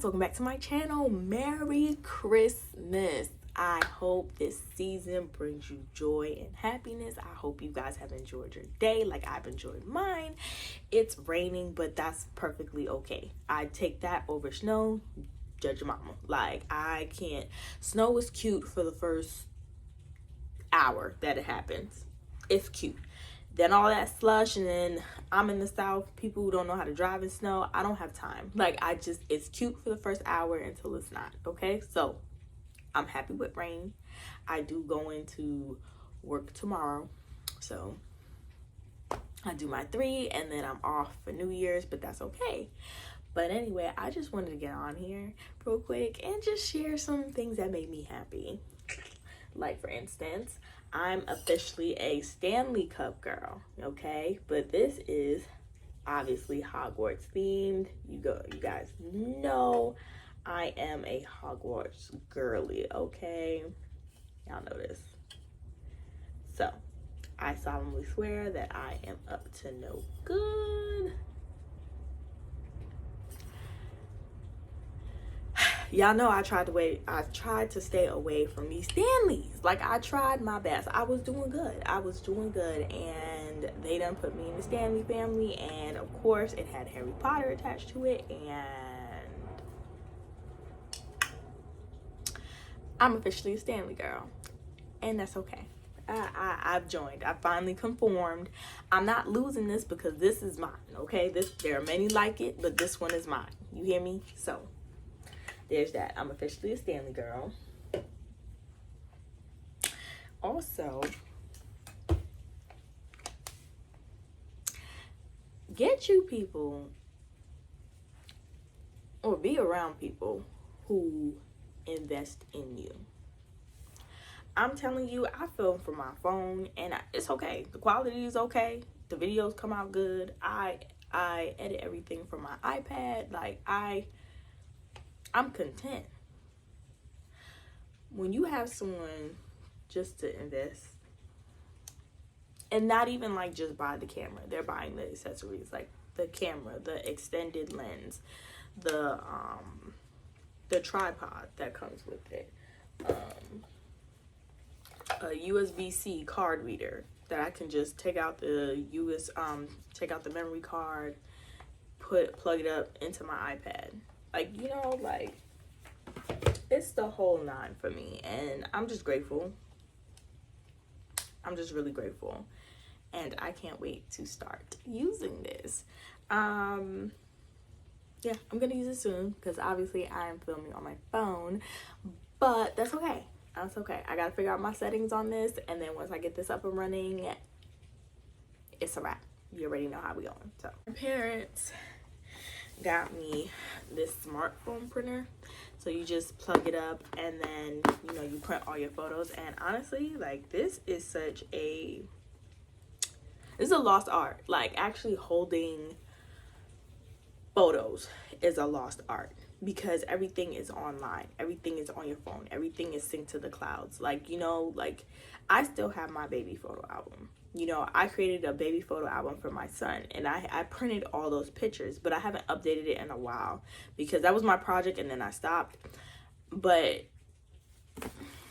guys, welcome back to my channel. Merry Christmas. I hope this season brings you joy and happiness. I hope you guys have enjoyed your day like I've enjoyed mine. It's raining, but that's perfectly okay. I take that over snow. Judge your mama. Like, I can't. Snow is cute for the first hour that it happens. It's cute. Then all that slush, and then I'm in the South, people who don't know how to drive in snow, I don't have time. Like, it's cute for the first hour until it's not, okay? So, I'm happy with rain. I do go into work tomorrow, so I do my 3, and then I'm off for New Year's, but that's okay. But anyway, I just wanted to get on here real quick and just share some things that made me happy. Like, for instance, I'm officially a Stanley Cup girl, okay? But this is obviously Hogwarts themed. You guys know I am a Hogwarts girly, okay? Y'all know this. So, I solemnly swear that I am up to no good. Y'all know I tried to stay away from these Stanleys. Like, I tried my best. I was doing good. And they done put me in the Stanley family, and of course it had Harry Potter attached to it, and I'm officially a Stanley girl, and that's okay. I've joined. I finally conformed. I'm not losing this because this is mine, okay? There are many like it, but this one is mine. You hear me? So there's that. I'm officially a Stanley girl. Also, get you people, or be around people who invest in you. I'm telling you, I film from my phone, and it's okay. The quality is okay. The videos come out good. I edit everything from my iPad. Like, I'm content. When you have someone just to invest, and not even like just buy the camera, they're buying the accessories, like the camera, the extended lens, the tripod that comes with it, a USB-C card reader that I can just take out the memory card, plug it up into my iPad. Like, you know, like, it's the whole 9 for me, and I'm just grateful. I'm just really grateful, and I can't wait to start using this. Yeah, I'm gonna use it soon because obviously I am filming on my phone, but that's okay. That's okay. I gotta figure out my settings on this, and then once I get this up and running, it's a wrap. You already know how we going. So, my parents got me this smartphone printer, so you just plug it up and then, you know, you print all your photos. And honestly, like, this is a lost art. Like, actually holding photos is a lost art because everything is online, everything is on your phone, everything is synced to the clouds. Like, you know, like, I still have my baby photo album. You know, I created a baby photo album for my son, and I printed all those pictures, but I haven't updated it in a while because that was my project and then I stopped. But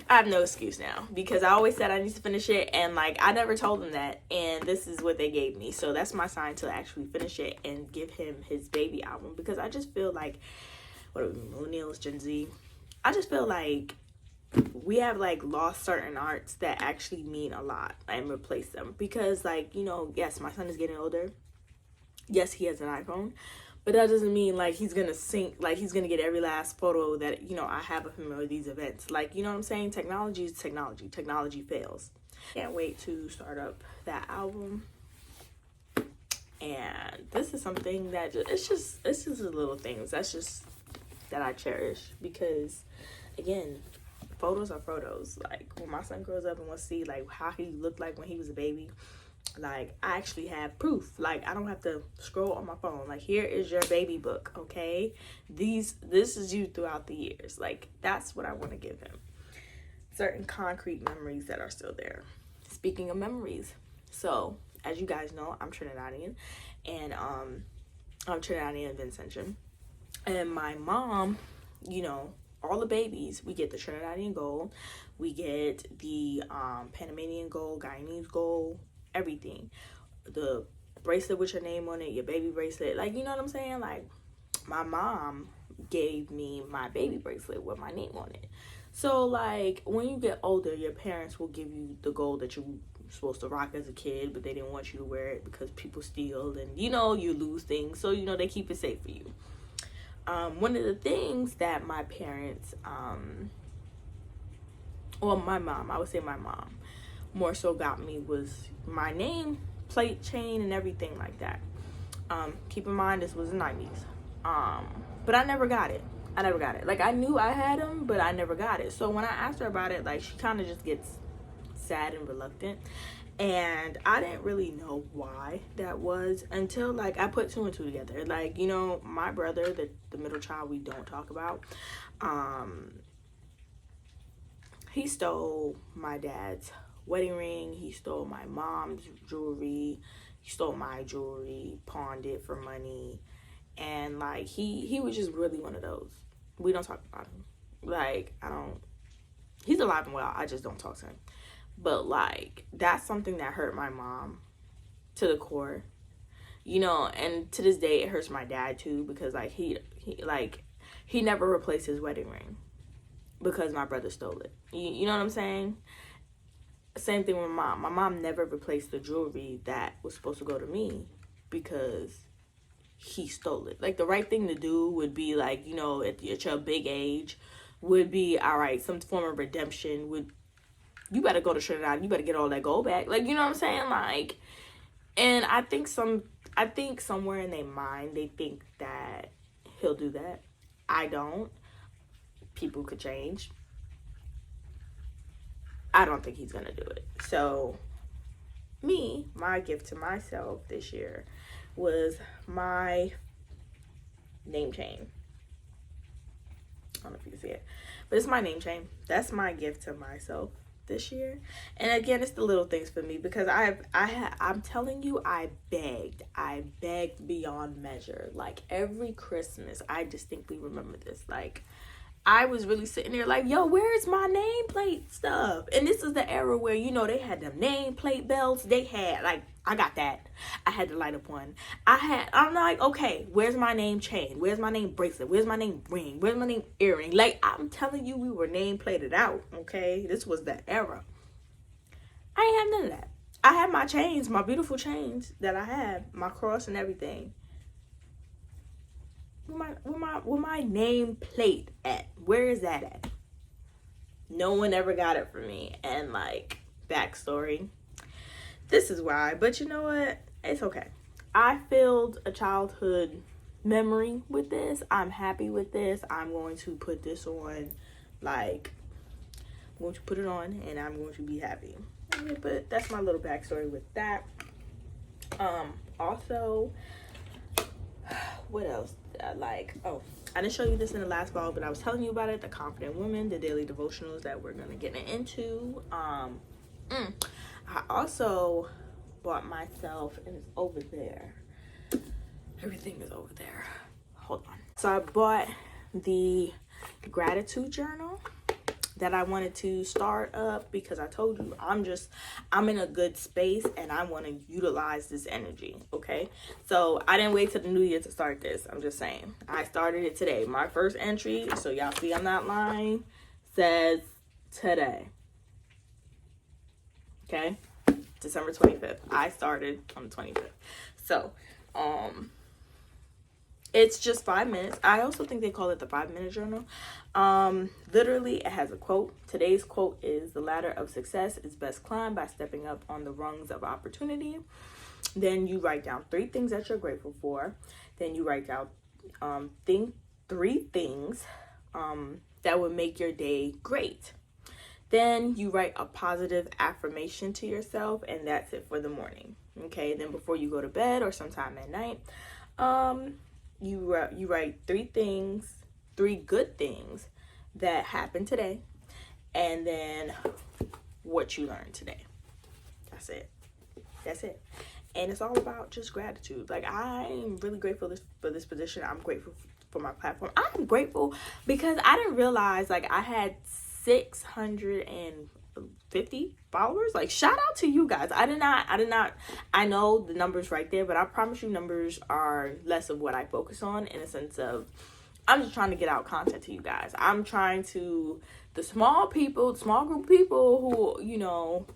I have no excuse now because I always said I need to finish it, and like, I never told him that, and this is what they gave me. So that's my sign to actually finish it and give him his baby album, because I just feel like, what are we, millennials, Gen Z? I just feel like we have like lost certain arts that actually mean a lot and replace them, because, like, you know, yes, my son is getting older. Yes, he has an iPhone, but that doesn't mean like he's gonna get every last photo that, you know, I have of him or these events. Like, you know what I'm saying? Technology is technology. Technology fails. Can't wait to start up that album. And this is something that it's just the little things that I cherish, because again, photos are photos. Like, when my son grows up and wants to see like how he looked like when he was a baby, like, I actually have proof. Like, I don't have to scroll on my phone. Like, here is your baby book, okay? This is you throughout the years. Like, that's what I want to give him. Certain concrete memories that are still there. Speaking of memories, so as you guys know, I'm Trinidadian, and I'm Trinidadian Vincentian. And my mom, all the babies, we get the Trinidadian gold, we get the Panamanian gold, Guyanese gold, everything. The bracelet with your name on it, your baby bracelet, like, you know what I'm saying? Like, my mom gave me my baby bracelet with my name on it. So, like, when you get older, your parents will give you the gold that you supposed to rock as a kid, but they didn't want you to wear it because people steal and, you lose things. So, they keep it safe for you. One of the things that my parents, my mom, I would say my mom, more so got me was my name plate, chain, and everything like that. Keep in mind, this was the 90s. But I never got it. Like, I knew I had them, but I never got it. So when I asked her about it, like, she kind of just gets sad and reluctant. And I didn't really know why that was until, like, I put two and two together. Like, my brother, the middle child we don't talk about, he stole my dad's wedding ring. He stole my mom's jewelry. He stole my jewelry, pawned it for money. And, like, he was just really one of those. We don't talk about him. Like, he's alive and well. I just don't talk to him. But, like, that's something that hurt my mom to the core. And to this day, it hurts my dad, too. Because, like, he never replaced his wedding ring. Because my brother stole it. You know what I'm saying? Same thing with my mom. My mom never replaced the jewelry that was supposed to go to me. Because he stole it. Like, the right thing to do would be, like, at your big age, would be, all right, some form of redemption. You better go to Trinidad. You better get all that gold back. Like, you know what I'm saying? Like, and I think somewhere in their mind, they think that he'll do that. I don't. People could change. I don't think he's gonna do it. So, my gift to myself this year was my name chain. I don't know if you can see it, but it's my name chain. That's my gift to myself this year. And again, it's the little things for me, because I'm telling you, I begged beyond measure. Like, every Christmas, I distinctly remember this. Like, I was really sitting there like, yo, where's my nameplate stuff? And this is the era where, they had them nameplate belts. They had, like, I got that. I had to light up one. I'm like, okay, where's my name chain? Where's my name bracelet? Where's my name ring? Where's my name earring? Like, I'm telling you, we were nameplated out, okay? This was the era. I ain't have none of that. I had my chains, my beautiful chains that I have, my cross and everything. Where my name plate at? Where is that at? No one ever got it for me. And, like, backstory, this is why. But you know what? It's okay. I filled a childhood memory with this. I'm happy with this. I'm going to put this on, like, I'm going to put it on, and I'm going to be happy. But that's my little backstory with that. Also, what else? I didn't show you this in the last vlog, but I was telling you about it, the Confident Woman, the daily devotionals that we're gonna get into. I also bought myself, and it's over there, everything is over there, hold on. So I bought the gratitude journal that I wanted to start up, because I told you I'm in a good space and I want to utilize this energy. Okay, so I didn't wait till the new year to start this. I'm just saying, I started it today. My first entry, so y'all see I'm not lying, says today. Okay, December 25th. I started on the 25th. So it's just 5 minutes. I also think they call it the 5-minute journal. Literally, it has a quote. Today's quote is, "The ladder of success is best climbed by stepping up on the rungs of opportunity." Then you write down 3 things that you're grateful for. Then you write down 3 things that would make your day great. Then you write a positive affirmation to yourself, and that's it for the morning. Okay, then before you go to bed or sometime at night, you write 3 good things that happened today, and then what you learned today. That's it. And it's all about just gratitude. Like, I'm really grateful for this position. I'm grateful for my platform. I'm grateful because I didn't realize like I had 650 followers. Like, shout out to you guys. I did not I know the numbers right there, but I promise you numbers are less of what I focus on, in a sense of I'm just trying to get out content to you guys. I'm trying to, the small group of people who,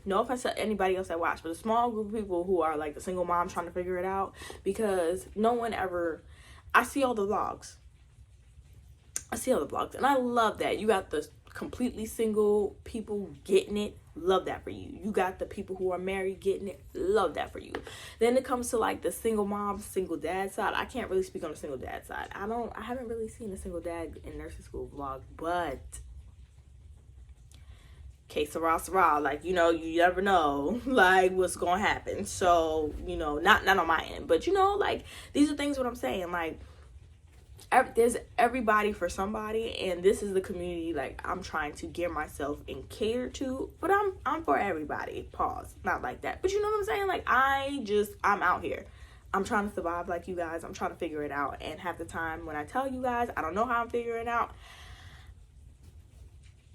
no offense to anybody else that watch, but the small group of people who are like the single mom trying to figure it out, because no one ever, I see all the vlogs, and I love that. You got the completely single people getting it, love that for you. You got the people who are married getting it, love that for you. Then it comes to like the single mom, single dad side. I can't really speak on the single dad side. I haven't really seen a single dad in nursing school vlog, but que sera, like, you never know like what's gonna happen. So, not on my end, but like, these are things what I'm saying, like, there's everybody for somebody, and this is the community like I'm trying to gear myself and cater to, but I'm for everybody. Pause. Not like that, but you know what I'm saying, like I'm out here, I'm trying to survive like you guys. I'm trying to figure it out, and half the time when I tell you guys I don't know how I'm figuring it out,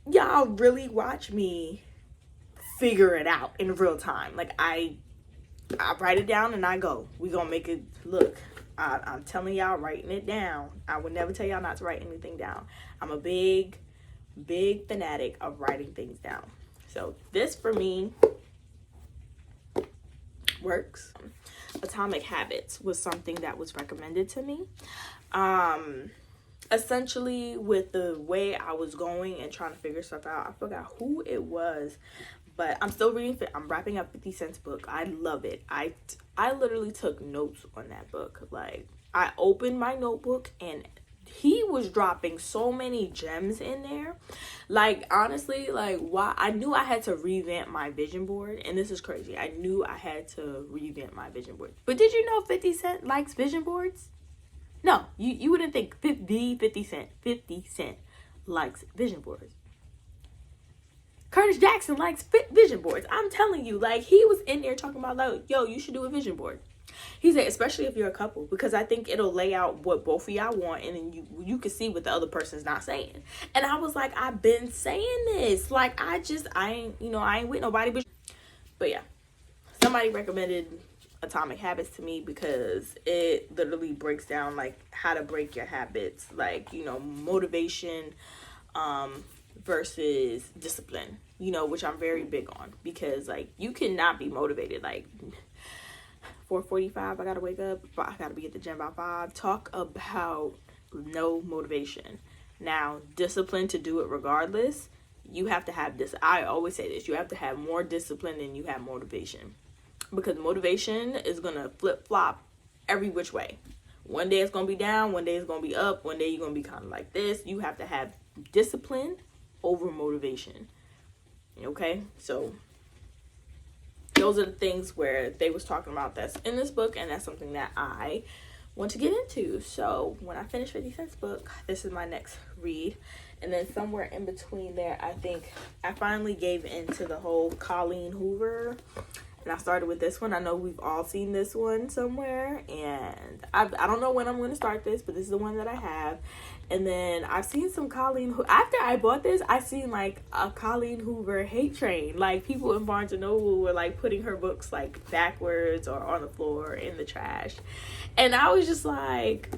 y'all really watch me figure it out in real time. Like I write it down and I go, we gonna make it look. I'm telling y'all, writing it down. I would never tell y'all not to write anything down. I'm a big fanatic of writing things down. So this for me works. Atomic Habits was something that was recommended to me. Essentially, with the way I was going and trying to figure stuff out, I forgot who it was, but I'm still reading. I'm wrapping up 50 Cent's book. I love it. I literally took notes on that book. Like, I opened my notebook and he was dropping so many gems in there. Like, honestly, like, why I knew I had to revamp my vision board, and this is crazy. I knew I had to revamp my vision board. But did you know 50 Cent likes vision boards? No, you wouldn't think 50 Cent likes vision boards. Curtis Jackson likes vision boards. I'm telling you, like, he was in there talking about, like, yo, you should do a vision board. He said, especially if you're a couple, because I think it'll lay out what both of y'all want, and then you can see what the other person's not saying. And I was like, I've been saying this. Like, I ain't with nobody. But yeah, somebody recommended Atomic Habits to me because it literally breaks down, like, how to break your habits. Like, motivation, versus discipline, which I'm very big on, because like you cannot be motivated like 4:45 I gotta wake up, I gotta be at the gym by 5. Talk about no motivation. Now, discipline to do it regardless. You have to have this. I always say this, you have to have more discipline than you have motivation, because motivation is gonna flip-flop every which way. One day it's gonna be down, one day it's gonna be up, one day you're gonna be kind of like this. You have to have discipline over motivation. Okay, so those are the things where they was talking about that's in this book, and that's something that I want to get into. So when I finish 50 Cent's book, this is my next read. And then somewhere in between there, I think I finally gave into the whole Colleen Hoover, and I started with this one. I know we've all seen this one somewhere, and I don't know when I'm going to start this, but this is the one that I have. And then I've seen some after I bought this, I seen like a Colleen Hoover hate train. Like, people in Barnes & Noble were like putting her books like backwards or on the floor in the trash. And I was just like,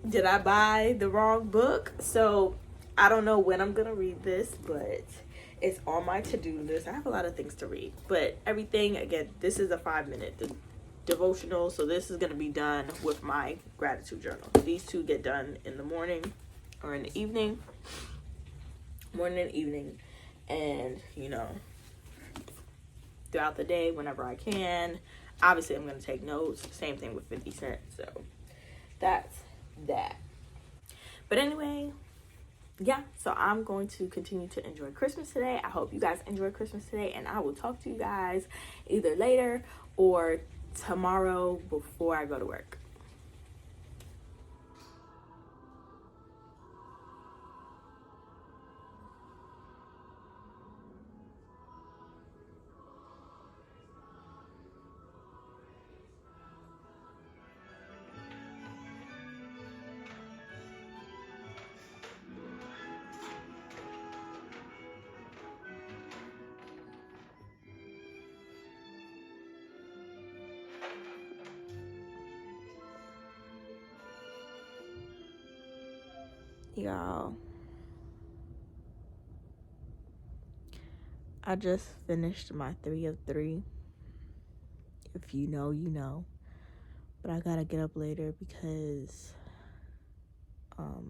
did I buy the wrong book? So I don't know when I'm going to read this, but it's on my to-do list. I have a lot of things to read, but everything, again, this is a 5-minute devotional. So this is going to be done with my gratitude journal. These two get done in the morning or in the evening, morning and evening, and throughout the day whenever I can. Obviously I'm going to take notes. Same thing with 50 Cent. So that's that. But anyway, yeah, so I'm going to continue to enjoy Christmas today. I hope you guys enjoy Christmas today, and I will talk to you guys either later or tomorrow before I go to work. Y'all, I just finished my 3 of 3. If you know, you know. But I gotta get up later because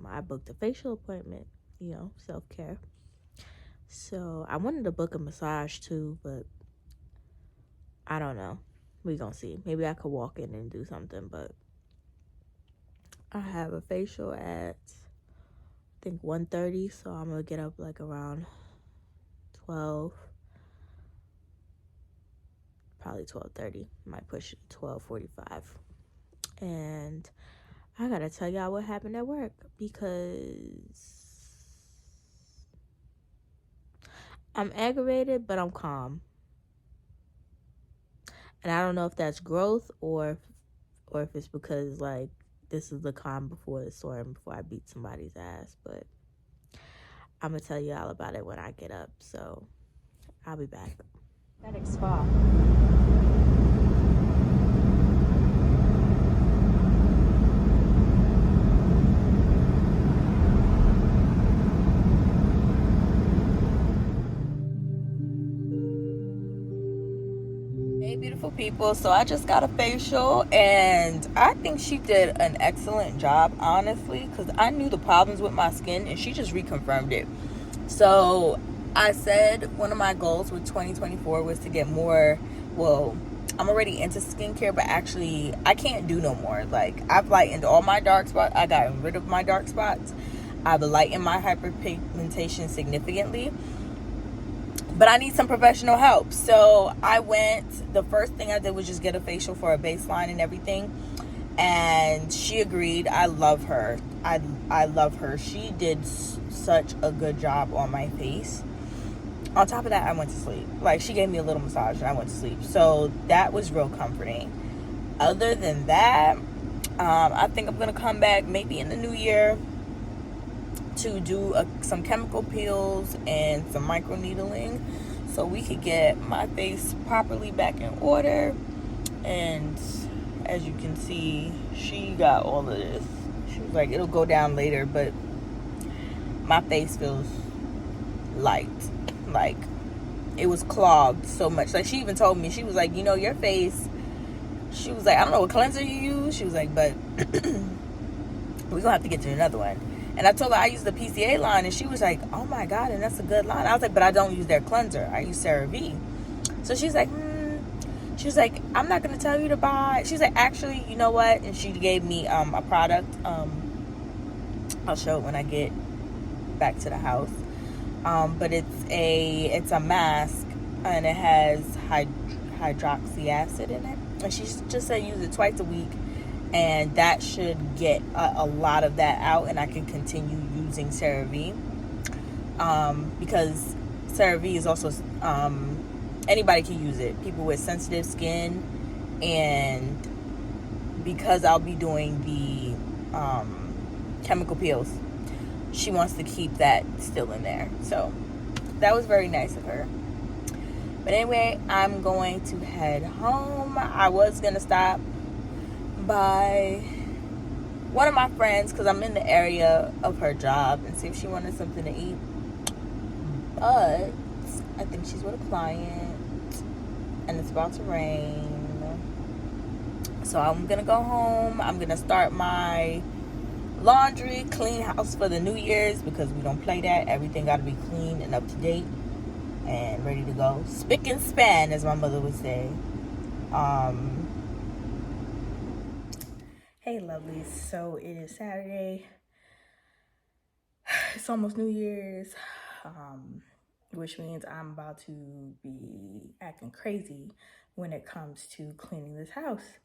I booked a facial appointment, self-care. So I wanted to book a massage too, but I don't know. We gonna see. Maybe I could walk in and do something, but I have a facial at I think 1:30, so I'm gonna get up like around 12, probably 12:30. Might push it to 12:45. And I gotta tell y'all what happened at work because I'm aggravated, but I'm calm. And I don't know if that's growth or if it's because like this is the calm before the storm, before I beat somebody's ass. But I'm gonna tell you all about it when I get up. So I'll be back. That spa. Hey beautiful people, so I just got a facial and I think she did an excellent job, honestly, because I knew the problems with my skin and she just reconfirmed it. So I said one of my goals with 2024 was to get more, well, I'm already into skincare, but actually I can't do no more. Like, I've lightened all my dark spots. I got rid of my dark spots. I've lightened my hyperpigmentation significantly, but I need some professional help. So I went, the first thing I did was just get a facial for a baseline and everything. And she agreed. I love her. I love her. She did such a good job on my face. On top of that, I went to sleep. Like, she gave me a little massage and I went to sleep. So that was real comforting. Other than that, I think I'm going to come back maybe in the new year to do some chemical peels and some microneedling so we could get my face properly back in order. And as you can see, she got all of this. She was like, it'll go down later, but my face feels light. Like, it was clogged so much. Like, she even told me, she was like, your face, she was like, I don't know what cleanser you use. She was like, but we're gonna have to get you another one. And I told her I use the PCA line, and she was like, oh my God, and that's a good line. I was like, but I don't use their cleanser. I use CeraVe. So she's like, she was like, I'm not going to tell you to buy. She's like, actually, you know what? And she gave me a product. I'll show it when I get back to the house. But it's a mask, and it has hydroxy acid in it. And she just said use it twice a week. And that should get a lot of that out, and I can continue using CeraVe. Because CeraVe is also, anybody can use it. People with sensitive skin, and because I'll be doing the chemical peels, she wants to keep that still in there. So that was very nice of her. But anyway, I'm going to head home. I was going to stop by one of my friends because I'm in the area of her job and see if she wanted something to eat. But I think she's with a client and it's about to rain. So I'm going to go home. I'm going to start my laundry, clean house for the New Year's because we don't play that. Everything got to be clean and up to date and ready to go. Spick and span, as my mother would say. Hey lovelies, so it is Saturday. It's almost New Year's, which means I'm about to be acting crazy when it comes to cleaning this house,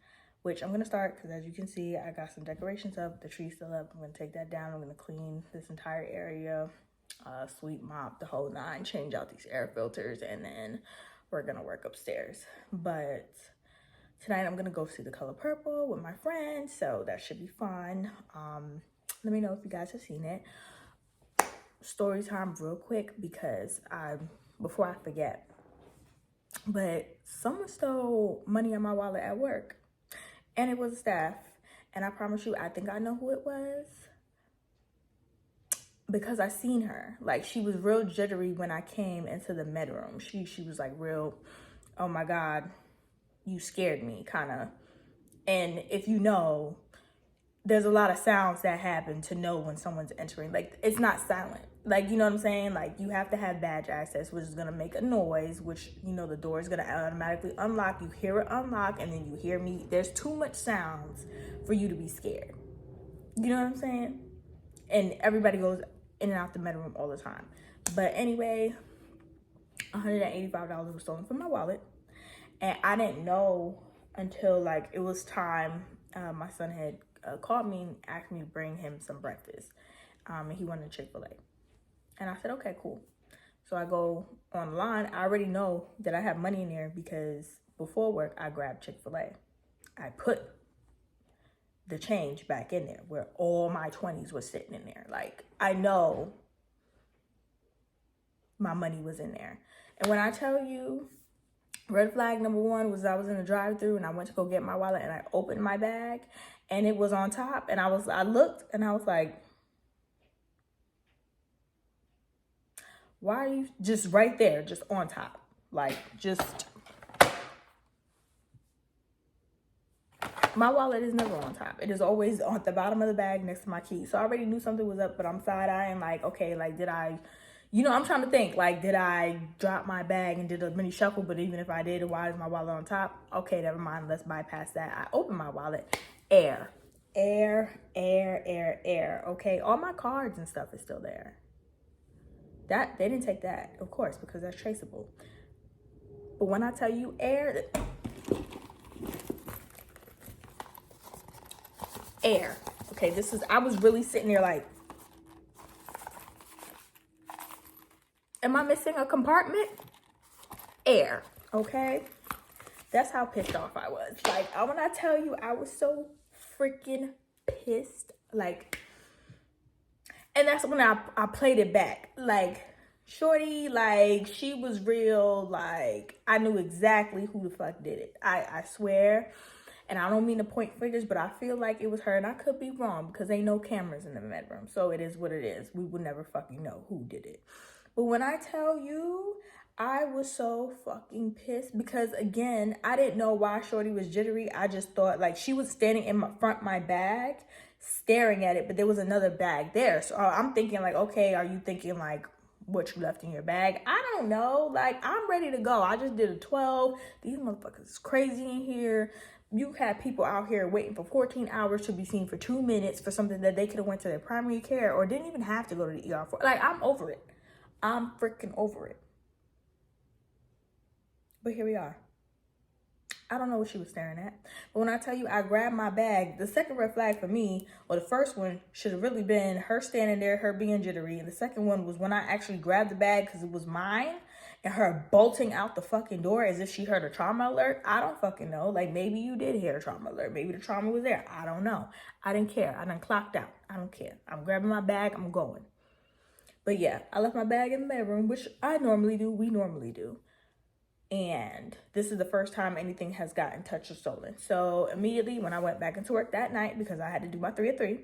which I'm gonna start because as you can see, I got some decorations up, the tree's still up. I'm gonna take that down. I'm gonna clean this entire area, sweep, mop, the whole nine, change out these air filters, and then we're gonna work upstairs. But tonight I'm gonna go see The Color Purple with my friends, so that should be fun. Let me know if you guys have seen it. Story time real quick because before I forget, but someone stole money in my wallet at work. And it was a staff. And I promise you, I think I know who it was. Because I seen her. Like, she was real jittery when I came into the med room. She was like real, oh my God, you scared me, kind of. And if you know, there's a lot of sounds that happen to know when someone's entering. Like, it's not silent. Like, you know what I'm saying? Like, you have to have badge access, which is going to make a noise, which, you know, the door is going to automatically unlock. You hear it unlock, and then you hear me. There's too much sounds for you to be scared. You know what I'm saying? And everybody goes in and out the med room all the time. But anyway, $185 was stolen from my wallet. And I didn't know until, like, it was time. My son had called me and asked me to bring him some breakfast. And he wanted Chick-fil-A. And I said, okay, cool. So I go online. I already know that I have money in there because before work, I grabbed Chick-fil-A. I put the change back in there where all my 20s was sitting in there. Like, I know my money was in there. And when I tell you, red flag number one was I was in the drive-thru and I went to go get my wallet and I opened my bag and it was on top. And I looked and I was like, why are you just right there, just on top? Like, just, my wallet is never on top. It is always on the bottom of the bag next to my keys. So I already knew something was up, but I'm side-eyeing like, okay, like, did I, you know, I'm trying to think, like, did I drop my bag and did a mini shuffle? But even if I did, why is my wallet on top? Okay, never mind. Let's bypass that. I opened my wallet. Air. Okay, all my cards and stuff is still there. That, they didn't take that, of course, because that's traceable. But when I tell you air, okay, I was really sitting there like, am I missing a compartment? Air, okay? That's how pissed off I was. Like, when I tell you, I was so freaking pissed. Like, and that's when I played it back. Like, shorty, like, she was real. Like, I knew exactly who the fuck did it. I swear. And I don't mean to point fingers, but I feel like it was her. And I could be wrong because ain't no cameras in the med room. So it is what it is. We would never fucking know who did it. But when I tell you, I was so fucking pissed because, again, I didn't know why shorty was jittery. I just thought, like, she was standing in my bag, staring at it, but there was another bag there. So I'm thinking, like, okay, are you thinking, like, what you left in your bag? I don't know. Like, I'm ready to go. I just did a 12. These motherfuckers is crazy in here. You had people out here waiting for 14 hours to be seen for 2 minutes for something that they could have went to their primary care or didn't even have to go to the ER for. Like, I'm over it. I'm freaking over it. But here we are. I don't know what she was staring at. But when I tell you I grabbed my bag, the second red flag for me, or the first one, should have really been her standing there, her being jittery. And the second one was when I actually grabbed the bag because it was mine and her bolting out the fucking door as if she heard a trauma alert. I don't fucking know. Like, maybe you did hear a trauma alert. Maybe the trauma was there. I don't know. I didn't care. I done clocked out. I don't care. I'm grabbing my bag. I'm going. But yeah, I left my bag in the bedroom, which I normally do. We normally do. And this is the first time anything has gotten touched or stolen. So immediately when I went back into work that night, because I had to do my 3 at 3,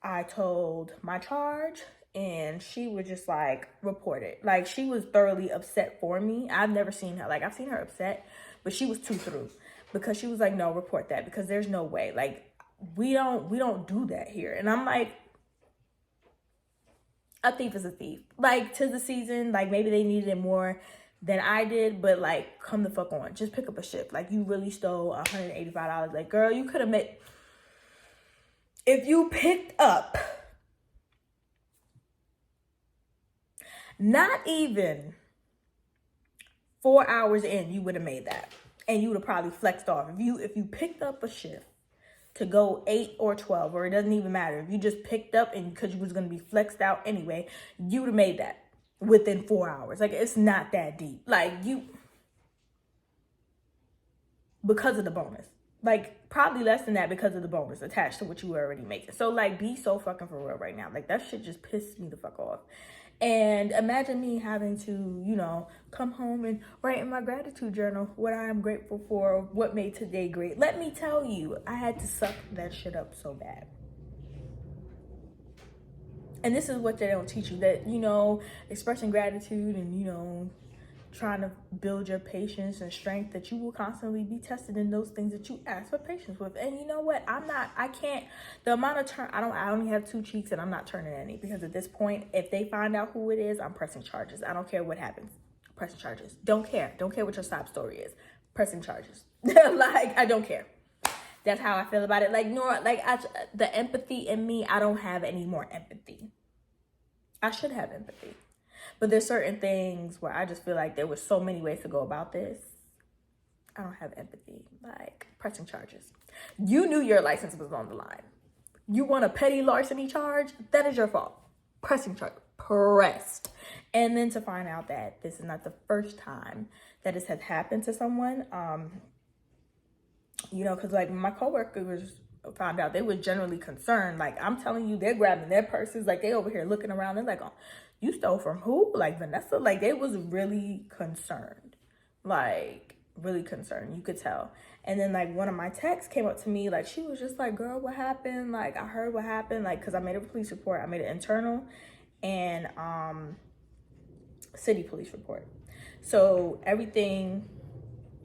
I told my charge and she was just like, report it. Like, she was thoroughly upset for me. I've never seen her. Like, I've seen her upset, but she was too through because she was like, no, report that because there's no way. Like, we don't do that here. And I'm like, a thief is a thief. Like, 'tis the season. Like, maybe they needed it more than I did, but like, come the fuck on. Just pick up a shift. Like, you really stole $185. Like, girl, you could have made, if you picked up not even 4 hours in, you would have made that. And you would have probably flexed off. If you picked up a shift to go 8 or 12, or it doesn't even matter. If you just picked up and because you was going to be flexed out anyway, you would have made that within 4 hours. Like, it's not that deep. Like, because of the bonus. Like, probably less than that because of the bonus attached to what you were already making. So, like, be so fucking for real right now. Like, that shit just pisses me the fuck off. And imagine me having to, come home and write in my gratitude journal what I am grateful for, what made today great. Let me tell you, I had to suck that shit up so bad. And this is what they don't teach you, that, expressing gratitude and, trying to build your patience and strength, that you will constantly be tested in those things that you ask for patience with. And you know what? The amount of I only have 2 cheeks and I'm not turning any, because at this point, if they find out who it is, I'm pressing charges. I don't care what happens. Pressing charges. Don't care what your sob story is. Pressing charges. Like, I don't care. That's how I feel about it. Like, the empathy in me, I don't have any more empathy. I should have empathy. But there's certain things where I just feel like there were so many ways to go about this. I don't have empathy. Like, pressing charges. You knew your license was on the line. You want a petty larceny charge? That is your fault. Pressing charge. Pressed. And then to find out that this is not the first time that this has happened to someone. Because like my coworkers found out, they were generally concerned. Like, I'm telling you, they're grabbing their purses. Like, they over here looking around. They're like, oh, you stole from who? Like, Vanessa? Like, they was really concerned. Like, really concerned. You could tell. And then, like, one of my techs came up to me. Like, she was just like, girl, what happened? Like, I heard what happened. Like, because I made a police report. I made an internal and city police report. So, everything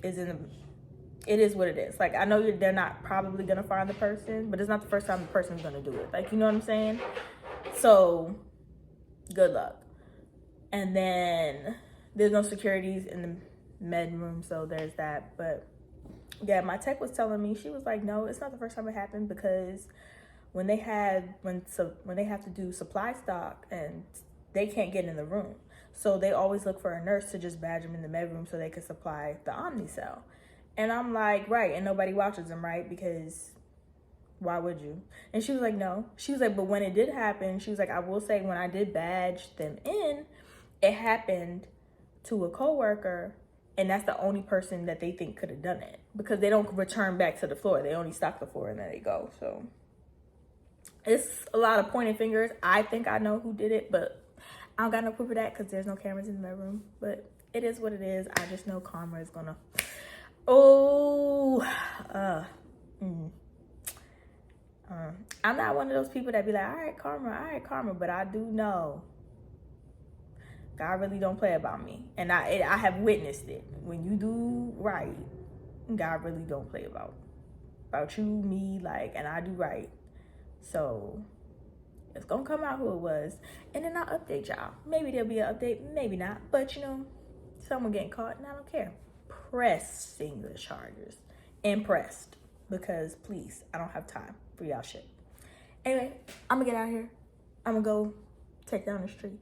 is it is what it is. Like, I know they're not probably going to find the person, but it's not the first time the person's going to do it. Like, you know what I'm saying? So, good luck. And then there's no securities in the med room, so there's that. But yeah, my tech was telling me, she was like, no, it's not the first time it happened, because when they have to do supply stock, and they can't get in the room, so they always look for a nurse to just badge them in the med room so they can supply the Omnicell. And I'm like, right, and nobody watches them, right? Because why would you? And she was like, no. She was like, but when it did happen, she was like, I will say, when I did badge them in, it happened to a coworker, and that's the only person that they think could have done it, because they don't return back to the floor. They only stock the floor and then they go. So it's a lot of pointing fingers. I think I know who did it, but I don't got no proof of that because there's no cameras in my room. But it is what it is. I just know karma is gonna. I'm not one of those people that be like, all right, karma, but I do know God really don't play about me. And I have witnessed it. When you do right, God really don't play about you, me, like, and I do right. So it's gonna come out who it was, and then I'll update y'all. Maybe there'll be an update, maybe not, but someone getting caught, and I don't care. Pressing the charges. Impressed. Because please, I don't have time for y'all shit. Anyway, I'm gonna get out of here. I'm gonna go take down the street.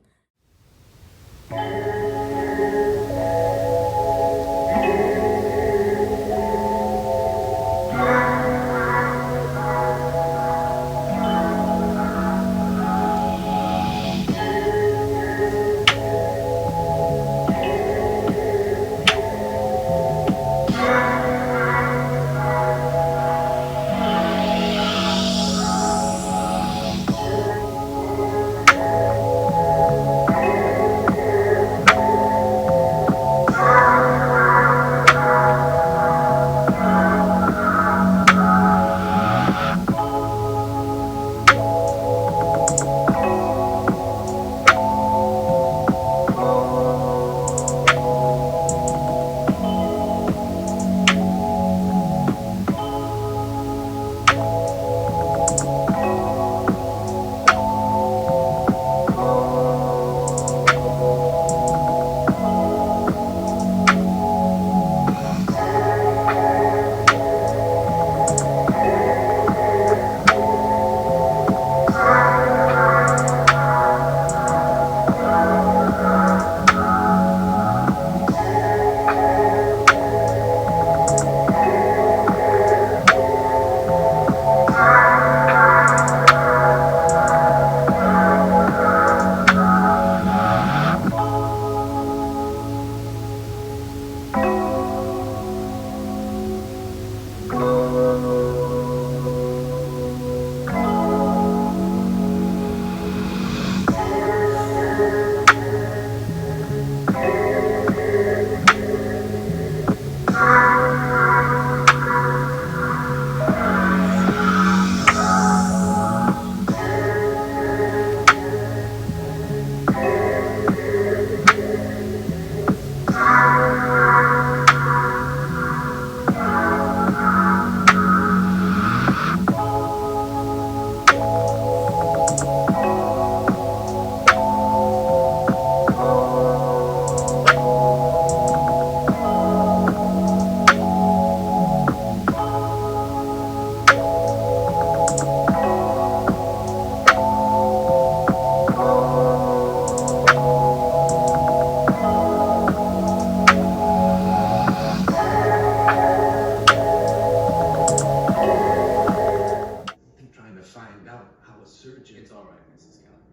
It's all right, Mrs. Keller.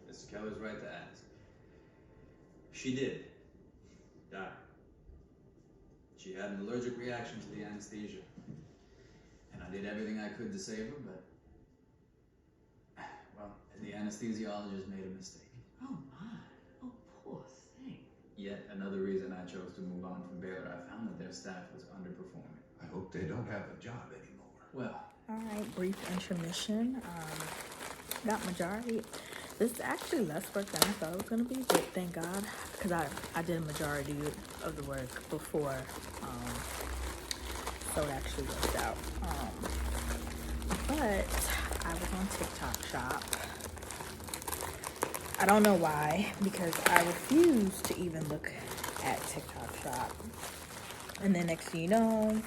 Mr. Keller's right to ask. She did die. She had an allergic reaction to the anesthesia. And I did everything I could to save her, but... well, the anesthesiologist made a mistake. Oh my. Oh, poor thing. Yet another reason I chose to move on from Baylor. I found that their staff was underperforming. I hope they don't have a job anymore. Well... All right, brief intermission. Got majority. This is actually less work than I thought it was gonna be, but thank God, because I did a majority of the work before, so it actually worked out. But I was on TikTok Shop. I don't know why, because I refuse to even look at TikTok Shop. And then next thing you know,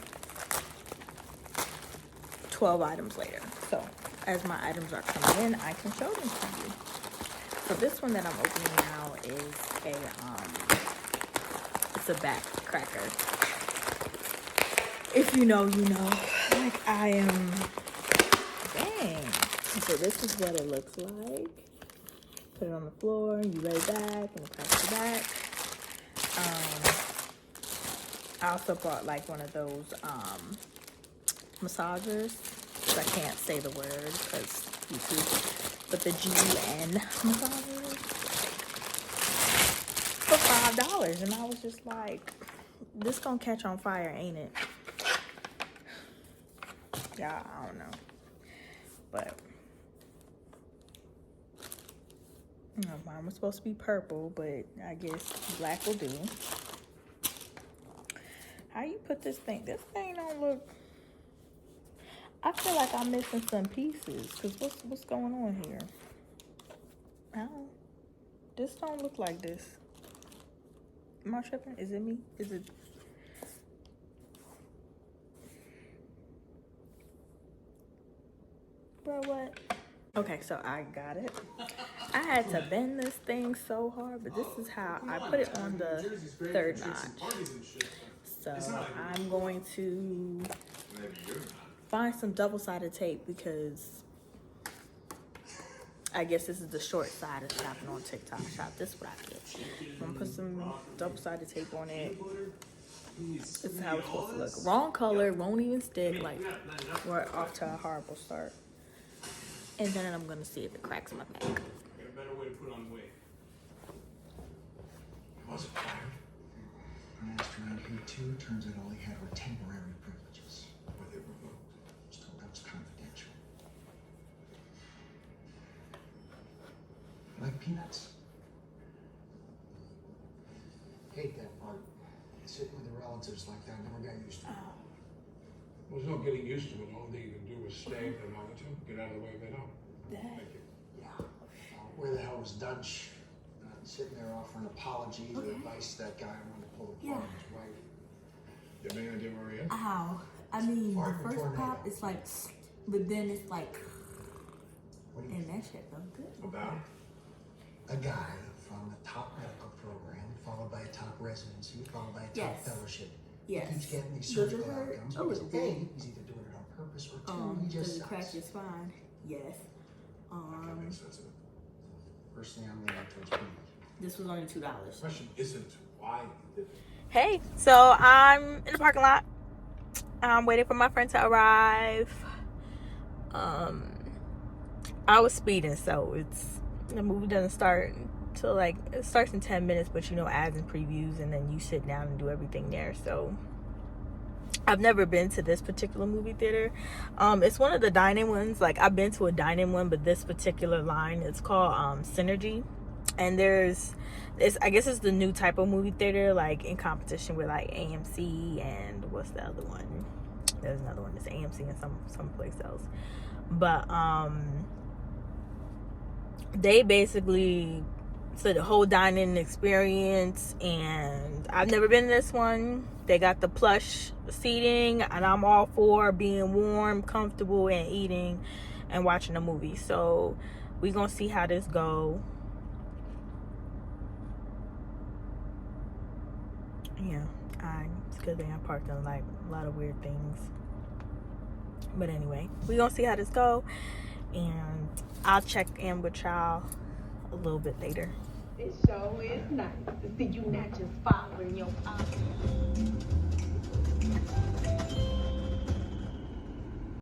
12 items later. So as my items are coming in, I can show them to you. So this one that I'm opening now is it's a back cracker. If you know, you know. Like I am, dang. So this is what it looks like. Put it on the floor, you lay back, and it cracks the back. I also bought like one of those massagers. I can't say the word because YouTube, but the GUN massagers for $5, and I was just like, this gonna catch on fire, ain't it? Yeah, I don't know, but you know, mine was supposed to be purple, but I guess black will do. How you put this thing? This thing don't look. I feel like I'm missing some pieces, because what's going on here? This don't look like this. Am I tripping? Is it me? Is it? Bro, what? Okay, so I got it. I had to bend this thing so hard, but this is how I put it on the third notch. So I'm going to find some double-sided tape because I guess this is the short side of shopping on TikTok Shop. This is what I get. I'm gonna put some double-sided tape on it. This is how it's supposed to look. Wrong color, won't even stick. Like, we're off to a horrible start. And then I'm gonna see if it cracks my back. Get a better way to put on weight. I wasn't fired. I asked around here too. Turns out all he had were temporary privileges. Were they revoked? Was told that was confidential. Like peanuts? Hate that part. Sitting with the relatives like that, never got used to it. Well, there's no getting used to it. The only thing you can do is stay for a moment or two. Get out of the way if they don't. Thank you. Yeah. Where the hell was Dunch? Sitting there offering apologies or advice to that guy I wanted to pull the plug on his wife. You have any idea where he is? Ow. I mean, Fart the first tornado. pop, it's like, but then it's like, What do you and that shit felt good. About? A guy from a top medical program, followed by a top residency, followed by a top Yes. fellowship. Yes. He keeps getting these Does it surgical hurt? outcomes A because little A, bit. he's either doing it on purpose, or two, he Does just it crack sucks. your spine? Yes. That makes sense. First thing I'm leaning towards peanut. This was only $2. The question isn't why he did it. Hey, so I'm in the parking lot. I'm waiting for my friend to arrive. I was speeding, so the movie doesn't start till like, it starts in 10 minutes, but you know, ads and previews, and then you sit down and do everything there. So I've never been to this particular movie theater. It's one of the dining ones. Like, I've been to a dining one, but this particular line, it's called Synergy. And I guess it's the new type of movie theater, like in competition with like AMC and what's the other one? There's another one that's AMC and some place else. But they basically, so the whole dining experience, and I've never been to this one. They got the plush seating, and I'm all for being warm, comfortable, and eating and watching a movie. So we're gonna see how this go. Yeah, it's because they have parked on like a lot of weird things. But anyway, we're gonna see how this go, and I'll check in with y'all a little bit later. It sure is nice to see you not just following your options.